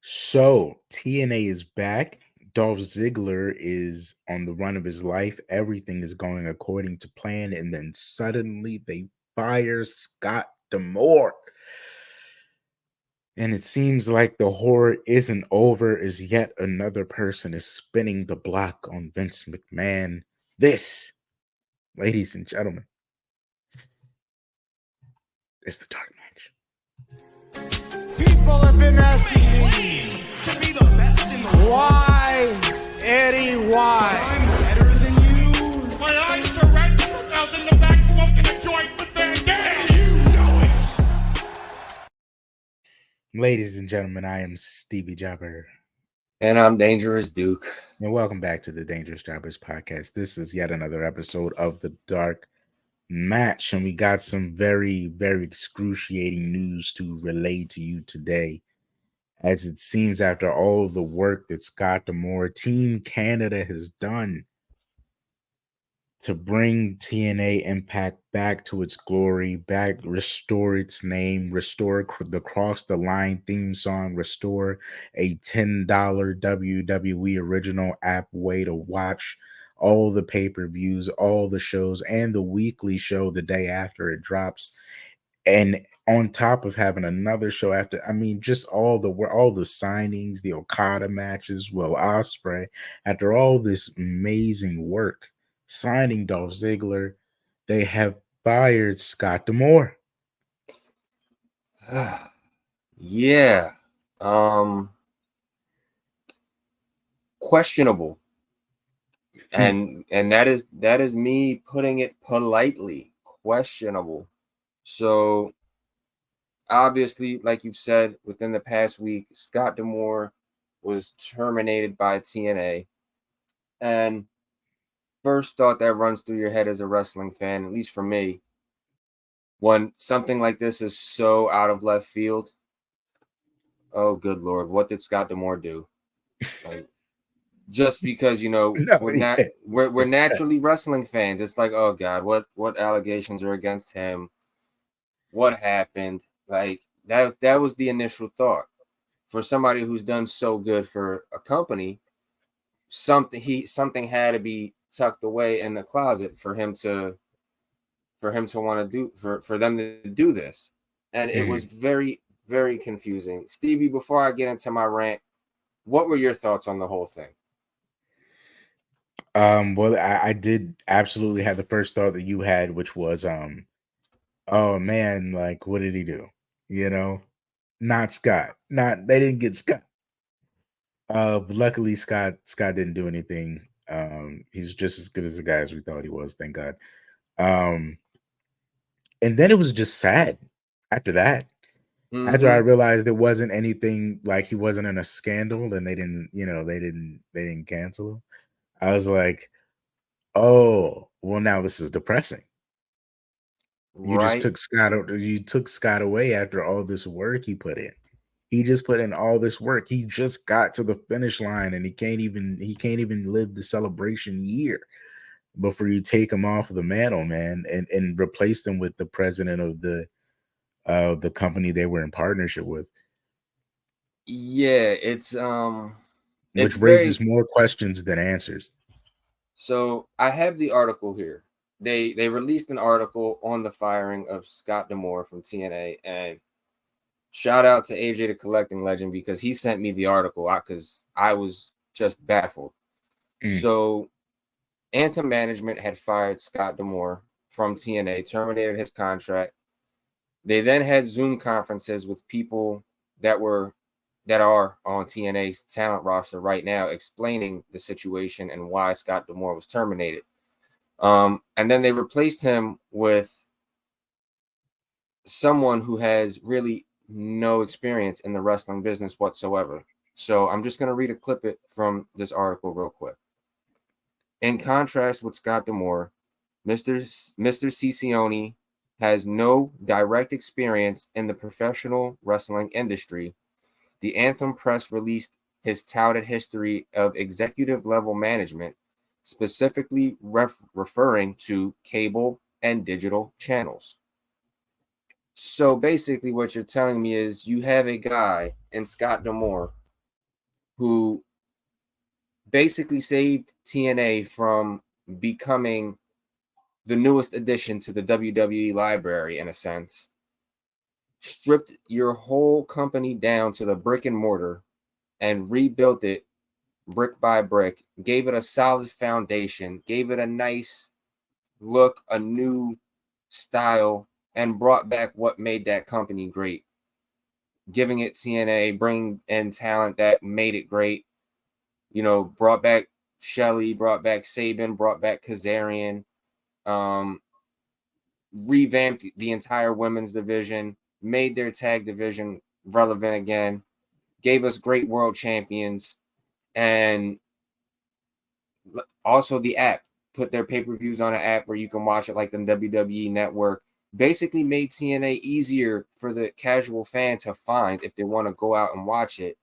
So TNA is back. Dolph Ziggler is on the run of his life. Everything is going according to plan, and then suddenly they fire Scott D'amore. And it seems like the horror isn't over as yet another person is spinning the block on Vince McMahon. This, ladies and gentlemen, is the dark match. People have been asking me to be the best in the world. Why, Eddie, why? I'm better than you. My eyes are red. I was in the back smoking a joint with Van Dam. You know it. Ladies and gentlemen, I am Stevie Jobber. And I'm Dangerous Duke. And welcome back to the Dangerous Jobbers podcast. This is yet another episode of the Dark Match, and we got some very, very excruciating news to relay to you today. As it seems, after all the work that Scott D'amore, Team Canada, has done to bring TNA Impact back to its glory, back, restore its name, restore the Cross the Line theme song, restore a $10 WWE original app way to watch all the pay-per-views, all the shows, and the weekly show the day after it drops. And on top of having another show after, I mean, just all the signings, the Okada matches, Will Ospreay, after all this amazing work, signing Dolph Ziggler, they have fired Scott D'amore. Yeah. Questionable. And that is me putting it politely. Questionable. So obviously, like you've said, within the past week, Scott D'amore was terminated by TNA. And first thought that runs through your head as a wrestling fan, at least for me, when something like this is so out of left field, oh good Lord, what did Scott D'amore do? Like, just because, we're naturally wrestling fans. It's like, oh God, what allegations are against him? What happened? Like that was the initial thought. For somebody who's done so good for a company, something had to be tucked away in the closet for him to want to do for them to do this. And it was very, very confusing. Stevie, before I get into my rant, what were your thoughts on the whole thing? Well, I did absolutely have the first thought that you had, which was, oh man, like, what did he do? Not Scott. They didn't get Scott. But luckily Scott didn't do anything. He's just as good as the guy as we thought he was, thank God. And then it was just sad after that. After I realized it wasn't anything, like he wasn't in a scandal and they didn't cancel him. I was like, oh, well, now this is depressing. You just took Scott away after all this work he put in. He just put in all this work. He just got to the finish line and he can't even live the celebration year before you take him off the mantle, man, and replace him with the president of the company they were in partnership with. Yeah, which raises more questions than answers. So I have the article here. They released an article on the firing of Scott D'amore from TNA, and shout out to AJ the Collecting Legend because he sent me the article because I was just baffled. So Anthem Management had fired Scott D'amore from TNA, terminated his contract. They then had Zoom conferences with people that are on TNA's talent roster right now, explaining the situation and why Scott D'amore was terminated. And then they replaced him with someone who has really no experience in the wrestling business whatsoever. So I'm just going to read a clip from this article real quick. In contrast with Scott D'amore, Mr. Ciccione has no direct experience in the professional wrestling industry. The Anthem press released his touted history of executive level management, specifically referring to cable and digital channels. So basically what you're telling me is you have a guy in Scott D'amore who basically saved TNA from becoming the newest addition to the WWE library, in a sense, stripped your whole company down to the brick and mortar and rebuilt it brick by brick, gave it a solid foundation, gave it a nice look, a new style, and brought back what made that company great, giving it TNA, bringing in talent that made it great. You know, brought back Shelly, brought back Sabin, brought back Kazarian, revamped the entire women's division, made their tag division relevant again, gave us great world champions, and also the app, put their pay-per-views on an app where you can watch it like the WWE Network. Basically made TNA easier for the casual fan to find if they want to go out and watch it.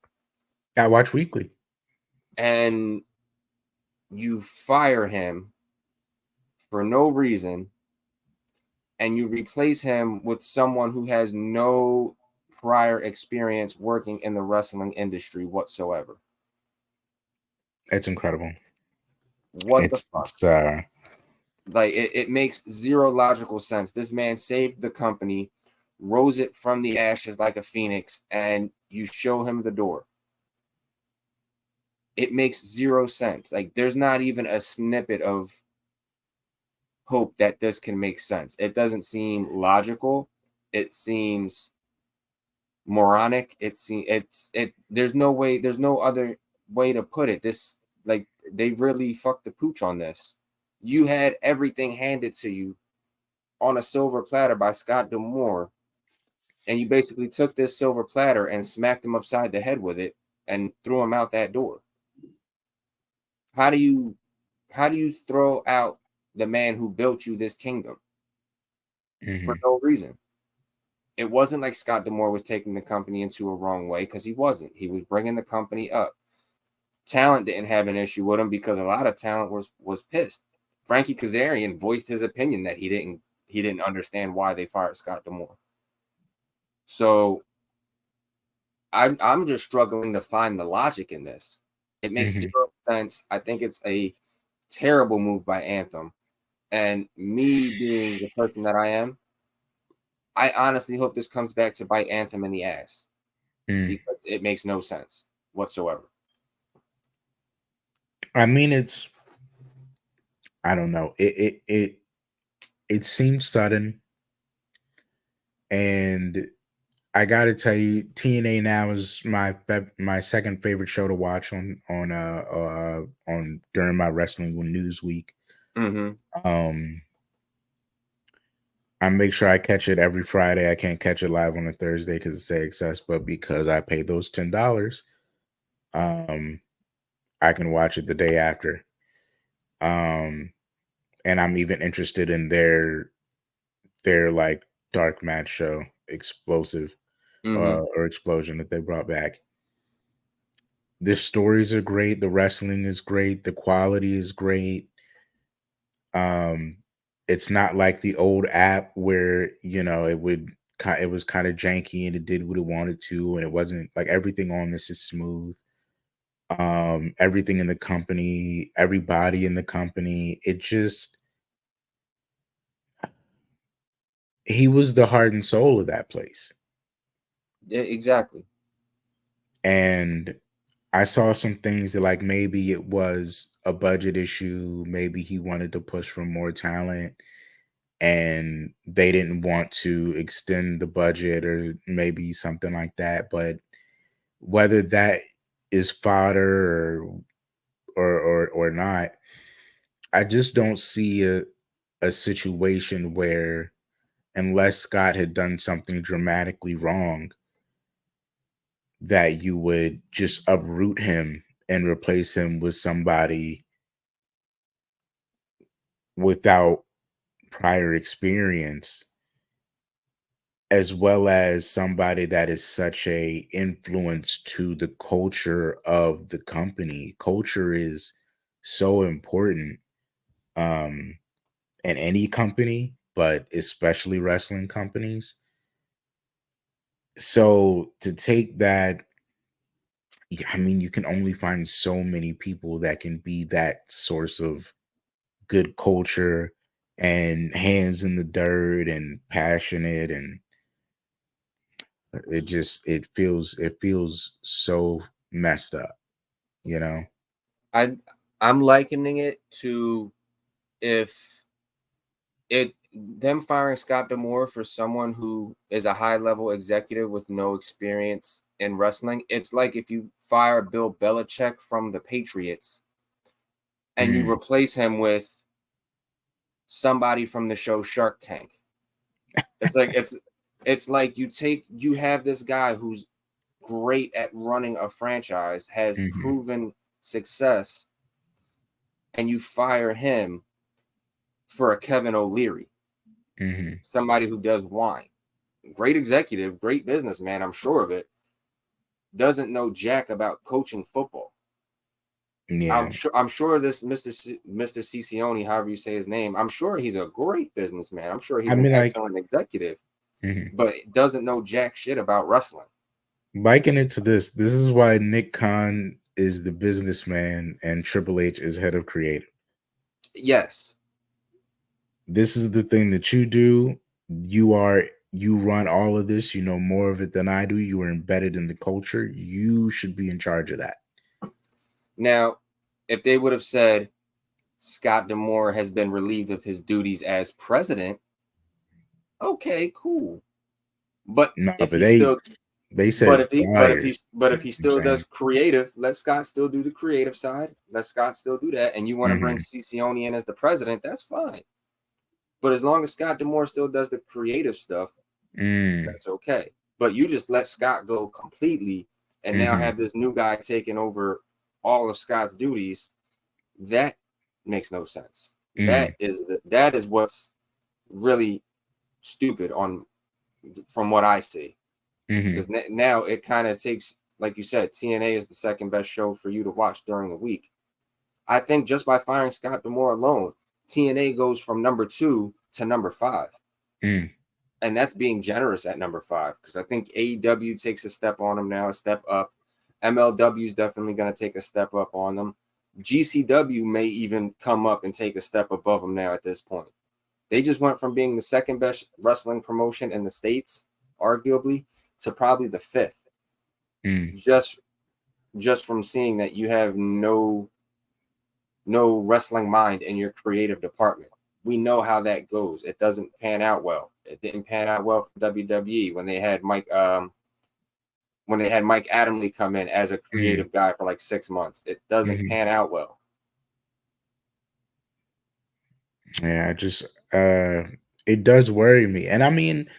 I watch weekly. And you fire him for no reason, and you replace him with someone who has no prior experience working in the wrestling industry whatsoever. It's incredible. What the fuck? Like, it makes zero logical sense. This man saved the company, rose it from the ashes like a phoenix, and you show him the door. It makes zero sense. Like, there's not even a snippet of hope that this can make sense. It doesn't seem logical. It seems moronic. There's no other way to put it. This, like, they really fucked the pooch on this. You had everything handed to you on a silver platter by Scott D'amore, and you basically took this silver platter and smacked him upside the head with it and threw him out that door. How do you throw out the man who built you this kingdom for no reason? It wasn't like Scott D'amore was taking the company into a wrong way, because he wasn't. He was bringing the company up. Talent didn't have an issue with him because a lot of talent was pissed. Frankie Kazarian voiced his opinion that he didn't understand why they fired Scott D'amore. So I'm just struggling to find the logic in this. It makes zero sense. I think it's a terrible move by Anthem. And me being the person that I am, I honestly hope this comes back to bite Anthem in the ass, because it makes no sense whatsoever. I mean, I don't know. It seems sudden, and I gotta tell you, TNA now is my second favorite show to watch on during my wrestling news week. I make sure I catch it every Friday. I can't catch it live on a Thursday because it's AXS, but because I paid those $10, I can watch it the day after. And I'm even interested in their like dark match show, Explosive, or Explosion, that they brought back. The stories are great, the wrestling is great, the quality is great. It's not like the old app where, you know, it was kind of janky and it did what it wanted to, and it wasn't like, everything on this is smooth. Everything in the company, everybody in the company, he was the heart and soul of that place. Yeah, exactly. And I saw some things that, like, maybe it was a budget issue, maybe he wanted to push for more talent and they didn't want to extend the budget, or maybe something like that. But whether that is fodder or not, I just don't see a situation where, unless Scott had done something dramatically wrong, that you would just uproot him and replace him with somebody without prior experience, as well as somebody that is such a influence to the culture of the company. Culture is so important in any company, but especially wrestling companies. So to take that I mean, you can only find so many people that can be that source of good culture and hands in the dirt and passionate, and it feels so messed up, you know? I I'm likening it to if it them firing Scott D'amore for someone who is a high level executive with no experience in wrestling. It's like if you fire Bill Belichick from the Patriots and you Mm, replace him with somebody from the show Shark Tank. It's like you have this guy who's great at running a franchise, has mhm, proven success, and you fire him for a Kevin O'Leary, mhm. somebody who does wine. Great executive, great businessman, I'm sure of it. Doesn't know jack about coaching football. Yeah. I'm sure this Mr. Ciccione, however you say his name, I'm sure he's a great businessman. I'm sure I he's an mean, like, excellent executive, mhm. but doesn't know jack shit about wrestling. Liken it to this is why Nick Khan is the businessman and Triple H is head of creative. Yes. This is the thing that you do. You run all of this, you know more of it than I do. You are embedded in the culture. You should be in charge of that. Now, if they would have said Scott D'amore has been relieved of his duties as president, okay, cool. But No, if but he still they said fired. but You if know he what I'm still does saying? creative, let Scott still do the creative side. Let Scott still do that. And you want to bring Mhm. Ciccione in as the president, that's fine. But as long as Scott D'amore still does the creative stuff, Mm, that's okay. But you just let Scott go completely and now mhm, have this new guy taking over all of Scott's duties. That makes no sense. mhm, That is what's really stupid on from what I see. mhm. Because now it kind of takes, like you said, TNA is the second best show for you to watch during the week. I think just by firing Scott D'amore alone, TNA goes from number 2 to number 5. Mm. And that's being generous at number 5 because I think AEW takes a step on them now, a step up. MLW is definitely going to take a step up on them. GCW may even come up and take a step above them now at this point. They just went from being the second best wrestling promotion in the States, arguably, to probably the 5th. Mm. Just from seeing that you have no wrestling mind in your creative department. We know how that goes. It doesn't pan out well. It didn't pan out well for WWE when they had Mike Adamle come in as a Mm. creative guy for like 6 months. It doesn't Mhm. pan out well. Yeah, I just it does worry me. And I mean,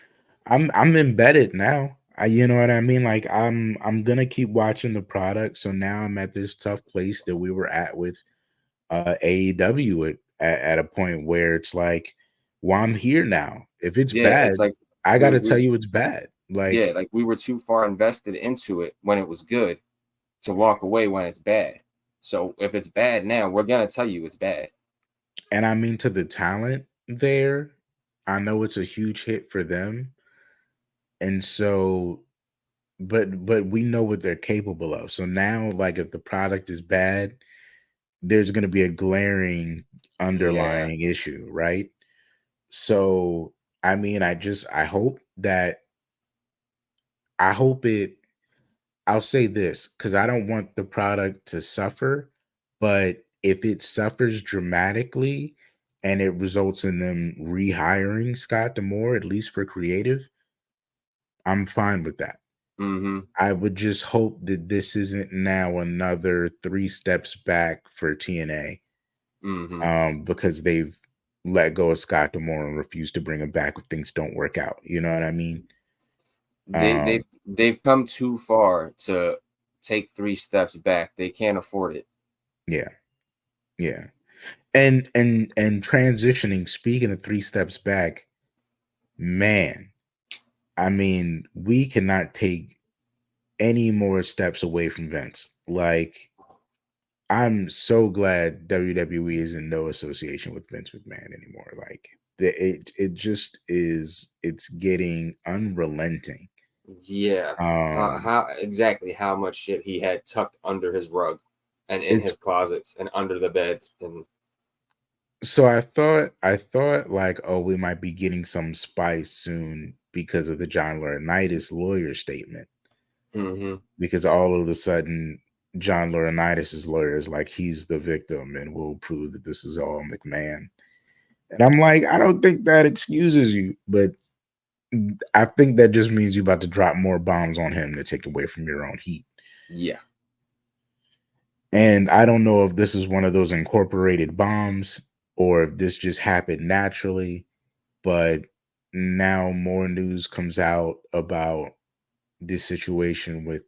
I'm embedded now. You know what I mean? Like I'm gonna keep watching the product. So now I'm at this tough place that we were at with AEW at a point where it's like, well, I'm here now. If it's Yeah, it's bad, like I we gotta we tell you it's bad. Like, yeah, like we were too far invested into it when it was good to walk away when it's bad. So if it's bad now, we're gonna tell you it's bad. and I mean to the talent there, I know it's a huge hit for them. And so but we know what they're capable of. So now, like, if the product is bad, there's going to be a glaring Yeah. underlying issue, right? So I mean, I hope that I hope it I'll say this because I don't want the product to suffer, but if it suffers dramatically and it results in them rehiring Scott D'amore, at least for creative, I'm fine with that. Mm-hmm. I would just hope that this isn't now another 3 steps back for TNA, Mm-hmm. because they've let go of Scott D'amore and refused to bring him back if things don't work out, you know what I mean? They Um, they've come too far to take 3 steps back. They can't afford it. yeah, yeah. And transitioning, speaking of 3 steps back, man, I mean, we cannot take any more steps away from Vince. Like, I'm so glad WWE is in no association with Vince McMahon anymore. Like, it just is. It's getting unrelenting. Yeah. Um, How exactly how much shit he had tucked under his rug and in it's his closets and under the bed. And so I thought like, oh, we might be getting some spice soon because of the John Laurinaitis lawyer statement. Mhm. Because all of a sudden, John Laurinaitis' lawyer is like, he's the victim, and we'll prove that this is all McMahon. And I'm like, I don't think that excuses you, but I think that just means you're about to drop more bombs on him to take away from your own heat. Yeah. And I don't know if this is one of those incorporated bombs or if this just happened naturally, but now more news comes out about this situation with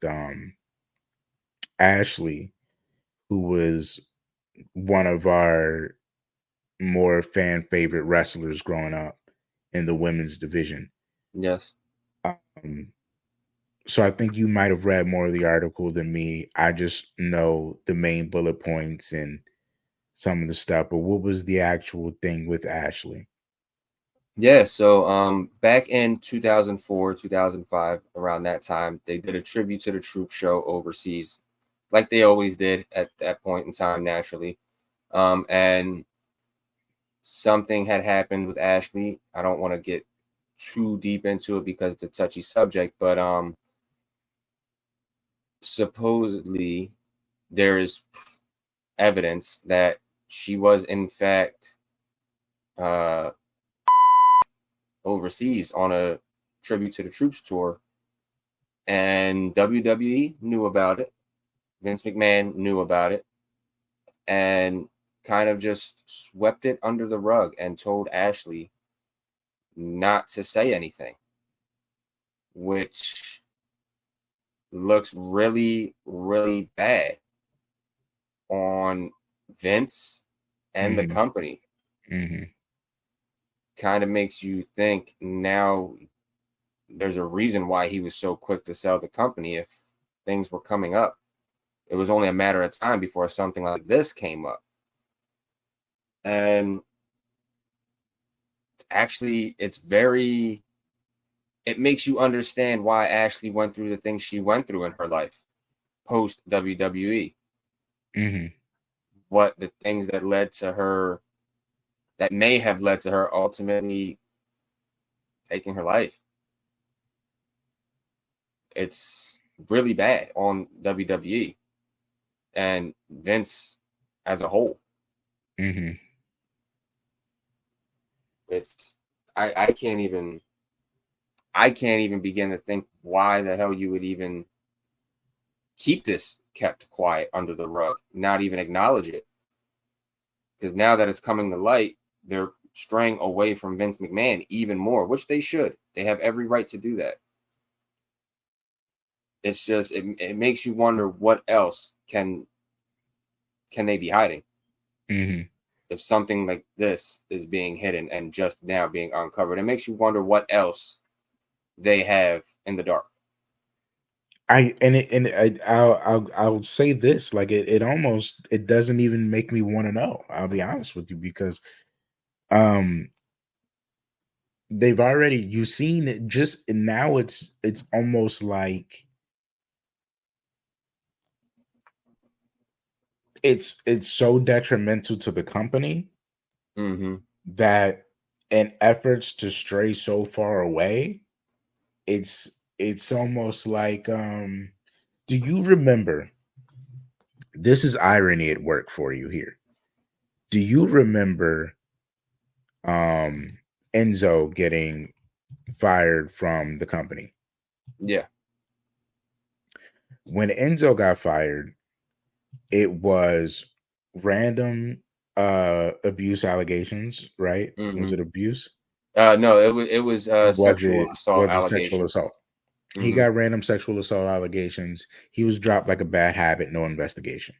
Ashley, who was one of our more fan favorite wrestlers growing up in the women's division. Yes. Um, so I think you might have read more of the article than me. I just know the main bullet points and some of the stuff. But what was the actual thing with Ashley? Yeah, so back in 2004, 2005, around that time, they did a tribute to the troop show overseas, like they always did at that point in time, naturally. And something had happened with Ashley. I don't want to get too deep into it because it's a touchy subject, but supposedly there is evidence that she was in fact uh overseas on a tribute to the troops tour, and WWE knew about it. Vince McMahon knew about it and kind of just swept it under the rug and told Ashley not to say anything, which looks really, really bad on Vince and the Hmm. company. Hmm. Kind of makes you think now there's a reason why he was so quick to sell the company if things were coming up. It was only a matter of time before something like this came up. And actually, it makes you understand why Ashley went through the things she went through in her life post WWE. Hmm. What the things that led to her, that may have led to her ultimately taking her life. It's really bad on WWE and Vince as a whole. Hmm. It's I can't even begin to think why the hell you would even keep this kept quiet under the rug, not even acknowledge it. Because now that it's coming to light, they're straying away from Vince McMahon even more, which they should. They have every right to do that. It's just it makes you wonder what else can they be hiding Hmm. if something like this is being hidden and just now being uncovered. It makes you wonder what else they have in the dark. I'll say this, like it almost, it doesn't even make me want to know. I'll be honest with you, because um they've already, you've seen it, just now it's almost like it's so detrimental to the company Mm-hmm. that in efforts to stray so far away, it's almost like, do you remember, this is irony at work for you here. Do you remember um Enzo getting fired from the company? Yeah. When Enzo got fired, it was random abuse allegations, right? Was Mm-hmm. it abuse? No, it was Was sexual it assault was it sexual allegations. assault? He Mm-hmm. got random sexual assault allegations. He was dropped like a bad habit, no investigation.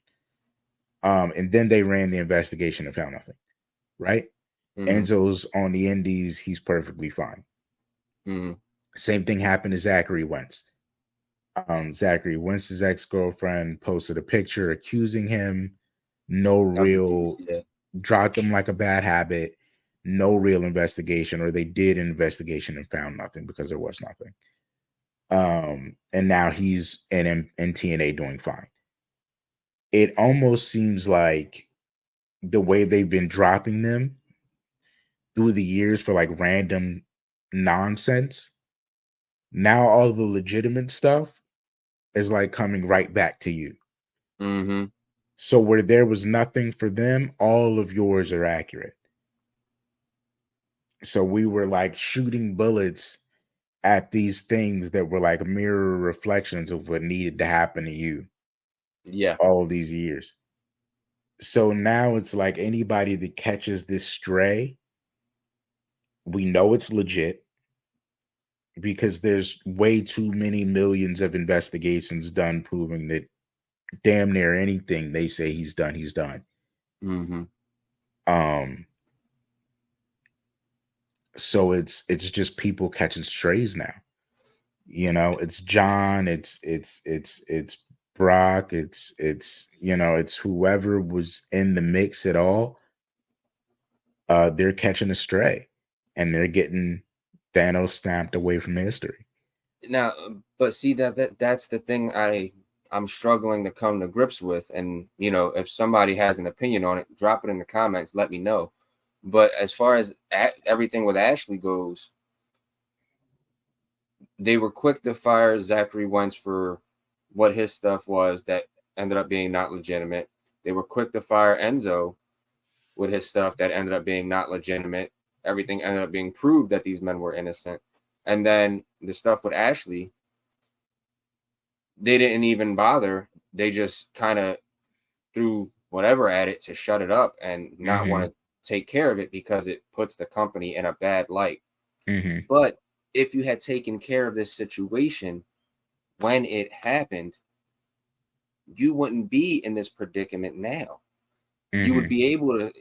And then they ran the investigation and found nothing, right? Mm-hmm. Enzo's on the indies, he's perfectly fine. Mm-hmm. Same thing happened to Zachary Wentz. Zachary Wentz's ex-girlfriend posted a picture accusing him. No Of abuse, real, yeah. dropped him like a bad habit. No real investigation, or they did an investigation and found nothing because there was nothing. And now he's in TNA doing fine. It almost seems like the way they've been dropping them through the years for like random nonsense. Now all the legitimate stuff is like coming right back to you. Mm-hmm. So where there was nothing for them, all of yours are accurate. So we were like shooting bullets at these things that were like mirror reflections of what needed to happen to you Yeah. all these years. So now it's like anybody that catches this stray, we know it's legit because there's way too many millions of investigations done proving that damn near anything they say he's done, he's done. Mm-hmm. So it's just people catching strays now. You know, it's John, it's Brock, it's it's whoever was in the mix at all. They're catching a stray, and they're getting Thanos stamped away from history. Now, but see that's the thing I'm struggling to come to grips with, and if somebody has an opinion on it, drop it in the comments, let me know. But as far as everything with Ashley goes, they were quick to fire Zachary Wentz for what his stuff was that ended up being not legitimate. They were quick to fire Enzo with his stuff that ended up being not legitimate. Everything ended up being proved that these men were innocent. And then the stuff with Ashley, they didn't even bother. They just kind of threw whatever at it to shut it up and not want to take care of it because it puts the company in a bad light. Mm-hmm. But if you had taken care of this situation when it happened, you wouldn't be in this predicament now. Mm-hmm. You would be able to,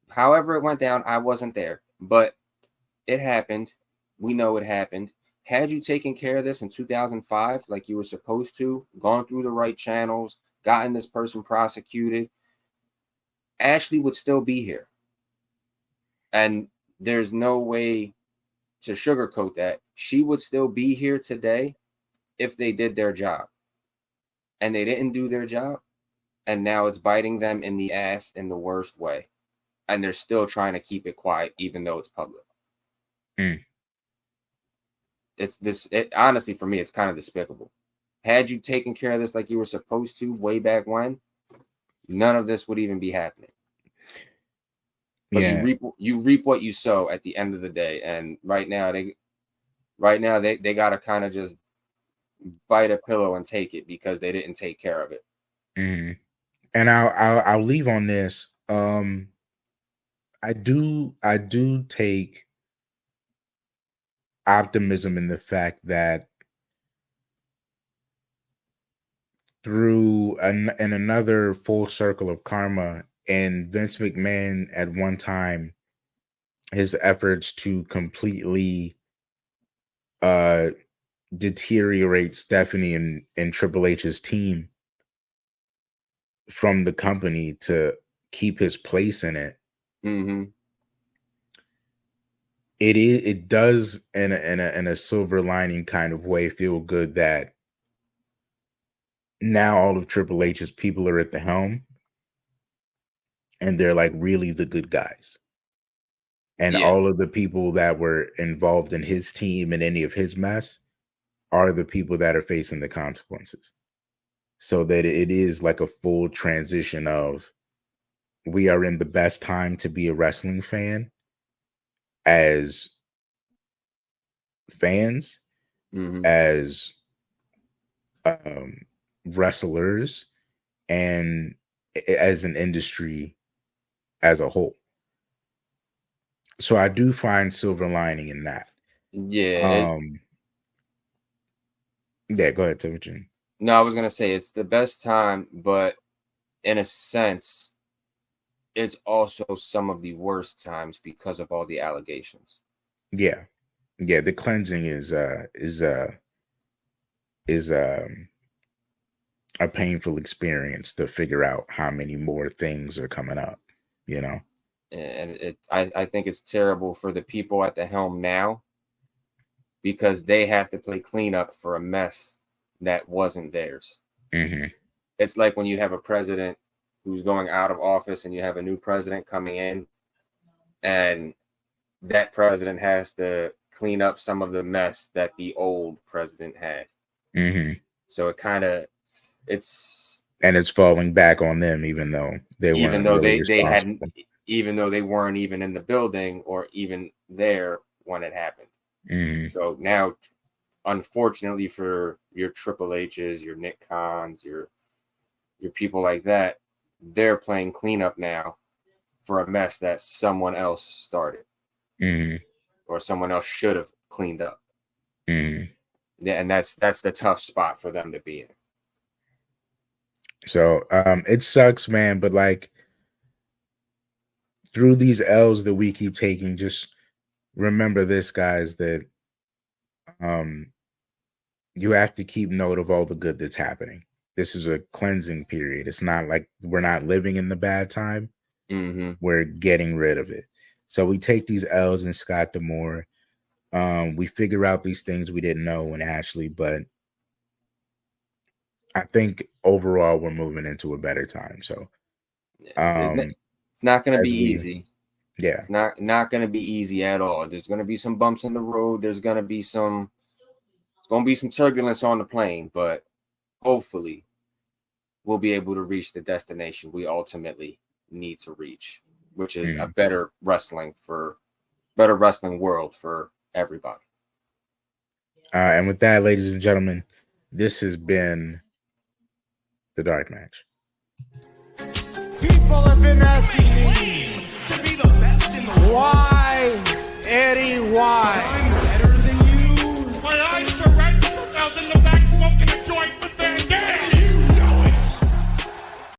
however it went down, I wasn't there, but it happened. We know it happened. Had you taken care of this in 2005 like you were supposed to, gone through the right channels, gotten this person prosecuted, Ashley would still be here. And there's no way to sugarcoat that. She would still be here today if they did their job. And they didn't do their job. And now it's biting them in the ass in the worst way. And they're still trying to keep it quiet, even though it's public. Honestly, for me, it's kind of despicable. Had you taken care of this like you were supposed to way back when, none of this would even be happening. But yeah. you reap what you sow at the end of the day. And right now they gotta kind of just bite a pillow and take it because they didn't take care of it. Mm-hmm. And I'll leave on this. I do take optimism in the fact that through in another full circle of karma, and Vince McMahon at one time, his efforts to completely deteriorate Stephanie and Triple H's team from the company to keep his place in it. Mm-hmm. It does in a silver lining kind of way feel good that now all of Triple H's people are at the helm and they're like really the good guys. And all of the people that were involved in his team and any of his mess are the people that are facing the consequences. So that it is like a full transition of we are in the best time to be a wrestling fan as fans, as wrestlers, and as an industry as a whole. So I do find silver lining in that. Yeah. Yeah, go ahead, Timothy. No, I was gonna say it's the best time, but in a sense, it's also some of the worst times because of all the allegations. Yeah. The cleansing is a painful experience to figure out how many more things are coming up, And I think it's terrible for the people at the helm now because they have to play cleanup for a mess that wasn't theirs. Mm-hmm. It's like when you have a president who's going out of office and you have a new president coming in, and that president has to clean up some of the mess that the old president had. Mm-hmm. So it's falling back on them, even though they weren't even though they weren't even in the building or even there when it happened. Mm-hmm. So now, unfortunately for your Triple H's, your Nick Khans, your people like that, they're playing cleanup now for a mess that someone else started. Mm-hmm. Or someone else should have cleaned up. Mm-hmm. Yeah, and that's the tough spot for them to be in. So it sucks, man, but like through these L's that we keep taking, just remember this, guys, that you have to keep note of all the good that's happening. This is a cleansing period. It's not like we're not living in the bad time. Mm-hmm. We're getting rid of it. So we take these L's in Scott D'amore. We figure out these things we didn't know in Ashley, but I think overall we're moving into a better time. So it's not going to be easy. Yeah, it's not going to be easy at all. There's going to be some bumps in the road. There's going to be some turbulence on the plane, but hopefully we'll be able to reach the destination we ultimately need to reach, which is a better wrestling world for everybody. And with that, ladies and gentlemen, this has been The Dark Match. People have been asking me to be the best in the world. Why, Eddie, why?